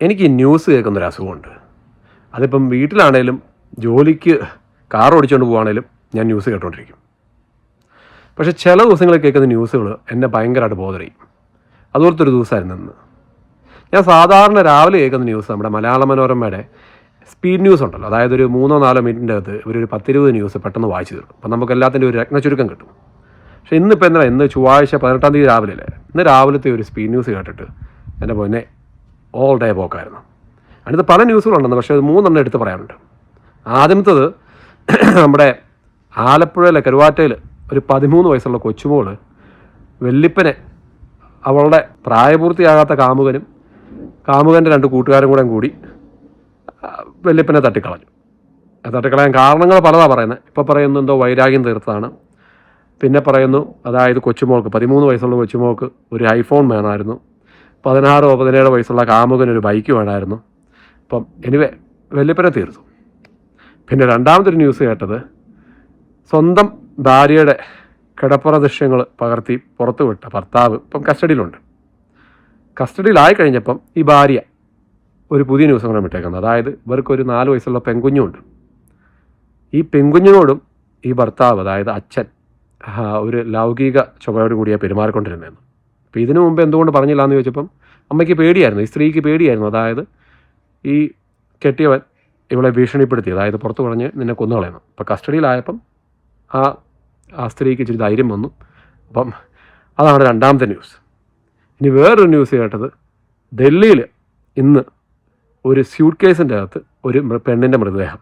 എനിക്ക് ഈ ന്യൂസ് കേൾക്കുന്നൊരു അസുഖമുണ്ട്. അതിപ്പം വീട്ടിലാണേലും ജോലിക്ക് കാർ ഓടിച്ചുകൊണ്ട് പോവുകയാണേലും ഞാൻ ന്യൂസ് കേട്ടുകൊണ്ടിരിക്കും. പക്ഷേ ചില ദിവസങ്ങളിൽ കേൾക്കുന്ന ന്യൂസുകൾ എന്നെ ഭയങ്കരമായിട്ട് ബോധർ ചെയ്യും. അതുപോലത്തെ ഒരു ദിവസമായിരുന്നു ഇന്ന്. ഞാൻ സാധാരണ രാവിലെ കേൾക്കുന്ന ന്യൂസ് നമ്മുടെ മലയാള മനോരമയുടെ സ്പീഡ് ന്യൂസ് ഉണ്ടല്ലോ, അതായത് ഒരു 3-4 മിനിറ്റിൻ്റെ അകത്ത് ഇവരൊരു 10-20 ന്യൂസ് പെട്ടെന്ന് വായിച്ചു തീർക്കും. അപ്പം നമുക്ക് എല്ലാത്തിൻ്റെ ഒരു രത്നച്ചുരുക്കം കിട്ടും. പക്ഷേ ഇന്നിപ്പോൾ എന്താ, ഇന്ന് ചൊവ്വാഴ്ച 18-ാം തീയതി രാവിലെ അല്ലേ, ഇന്ന് രാവിലത്തെ ഒരു സ്പീഡ് ന്യൂസ് കേട്ടിട്ട് എൻ്റെ പൊന്നെ ഓൾ ഡേ പോക്കായിരുന്നു. അതിനകത്ത് പല ന്യൂസുകളുണ്ടെന്ന്, പക്ഷേ അത് 3 എടുത്ത് പറയാനുണ്ട്. ആദ്യത്തത് നമ്മുടെ ആലപ്പുഴയിലെ കരുവാറ്റയിൽ ഒരു 13 വയസ്സുള്ള കൊച്ചുമോൾ വല്യപ്പനെ അവളുടെ പ്രായപൂർത്തിയാകാത്ത കാമുകൻ്റെ 2 കൂട്ടുകാരും കൂടി വല്യപ്പനെ തട്ടിക്കളഞ്ഞു. തട്ടിക്കളയാൻ കാരണങ്ങൾ പലതാണ് പറയുന്നത്. ഇപ്പോൾ പറയുന്നു എന്തോ വൈരാഗ്യം തീർത്തതാണ്. പിന്നെ പറയുന്നു അതായത് കൊച്ചുമോൾക്ക് 13 വയസ്സുള്ള കൊച്ചുമോൾക്ക് ഒരു ഐഫോൺ വേണമായിരുന്നു. 16-17 വയസ്സുള്ള കാമുകനൊരു ബൈക്ക് വേണമായിരുന്നു. അപ്പം എനിവേ വല്യപ്പനെ തീർത്തു. പിന്നെ രണ്ടാമതൊരു ന്യൂസ് കേട്ടത് സ്വന്തം ഭാര്യയുടെ കിടപ്പുറ ദൃശ്യങ്ങൾ പകർത്തി പുറത്തു വിട്ട ഭർത്താവ് ഇപ്പം കസ്റ്റഡിയിലുണ്ട്. കസ്റ്റഡിയിലായി കഴിഞ്ഞപ്പം ഈ ഭാര്യ ഒരു പുതിയ ന്യൂസ് കൂടെ വിട്ടേക്കുന്നത്. അതായത് ഇവർക്കൊരു 4 വയസ്സുള്ള പെൺകുഞ്ഞുണ്ട്. ഈ പെൺകുഞ്ഞിനോടും ഈ ഭർത്താവ്, അതായത് അച്ഛൻ, ഒരു ലൗകിക ചുവയോട് കൂടിയാണ് പെരുമാറിക്കൊണ്ടിരുന്നതെന്ന്. അപ്പോൾ ഇതിനു മുമ്പ് എന്തുകൊണ്ട് പറഞ്ഞില്ല എന്ന് ചോദിച്ചപ്പം അമ്മയ്ക്ക് പേടിയായിരുന്നു, ഈ സ്ത്രീക്ക് പേടിയായിരുന്നു. അതായത് ഈ കെട്ടിയവൻ ഇവളെ ഭീഷണിപ്പെടുത്തി, അതായത് പുറത്ത് പറഞ്ഞ് നിന്നെ കൊന്നുകളയുന്നു. അപ്പോൾ കസ്റ്റഡിയിലായപ്പം ആ സ്ത്രീക്ക് ഇച്ചിരി ധൈര്യം വന്നു. അപ്പം അതാണ് രണ്ടാമത്തെ ന്യൂസ്. ഇനി വേറൊരു ന്യൂസ് കേട്ടത്, ഡൽഹിയിൽ ഇന്ന് ഒരു സ്യൂട്ട് കേസിൻ്റെ അകത്ത് ഒരു പെണ്ണിൻ്റെ മൃതദേഹം,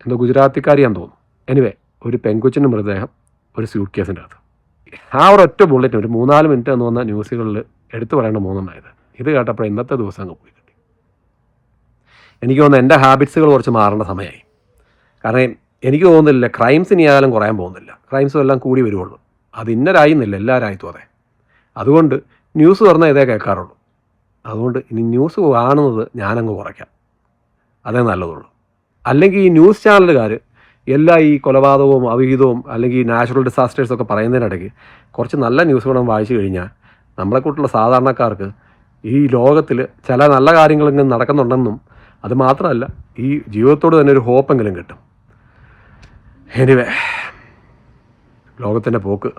എന്തോ ഗുജറാത്തിക്കാരിയാന്ന് തോന്നുന്നു. എനിവേ ഒരു പെൺകൊച്ചിൻ്റെ മൃതദേഹം ഒരു സ്യൂട്ട് കേസിൻ്റെ അകത്ത്. ആ ഒരൊറ്റ ബുള്ളറ്റിന് ഒരു 3-4 മിനിറ്റ് എന്ന് വന്ന ന്യൂസുകളിൽ എടുത്തു പറയേണ്ട 3 ഇത് കേട്ടപ്പോൾ ഇന്നത്തെ ദിവസം അങ്ങ് പോയി കിട്ടി. എനിക്ക് തോന്നുന്നു എൻ്റെ ഹാബിറ്റ്സുകൾ കുറച്ച് മാറേണ്ട സമയമായി. കാരണം എനിക്ക് തോന്നുന്നില്ല ക്രൈംസ് ഇനി ആയാലും കുറയാൻ പോകുന്നില്ല. ക്രൈംസും എല്ലാം കൂടി വരുവുള്ളൂ. അത് ഇന്നരായിന്നില്ല, എല്ലാവരായിട്ടും അതെ. അതുകൊണ്ട് ന്യൂസ് തുറന്നാൽ ഇതേ കേൾക്കാറുള്ളൂ. അതുകൊണ്ട് ഇനി ന്യൂസ് കാണുന്നത് ഞാനങ്ങ് കുറയ്ക്കാം, അതേ നല്ലതുള്ളൂ. അല്ലെങ്കിൽ ഈ ന്യൂസ് ചാനലുകാർ എല്ലാ ഈ കൊലപാതകവും അവിഹിതവും അല്ലെങ്കിൽ ഈ നാച്ചുറൽ ഡിസാസ്റ്റേഴ്സൊക്കെ പറയുന്നതിനിടയ്ക്ക് കുറച്ച് നല്ല ന്യൂസുകളും വായിച്ചു കഴിഞ്ഞാൽ നമ്മളെക്കൂട്ടുള്ള സാധാരണക്കാർക്ക് ഈ ലോകത്തിൽ ചില നല്ല കാര്യങ്ങളെങ്കിലും നടക്കുന്നുണ്ടെന്നും അത് മാത്രമല്ല ഈ ജീവിതത്തോട് തന്നെ ഒരു ഹോപ്പെങ്കിലും കിട്ടും. എനിവേ ലോകത്തിൻ്റെ പോക്ക്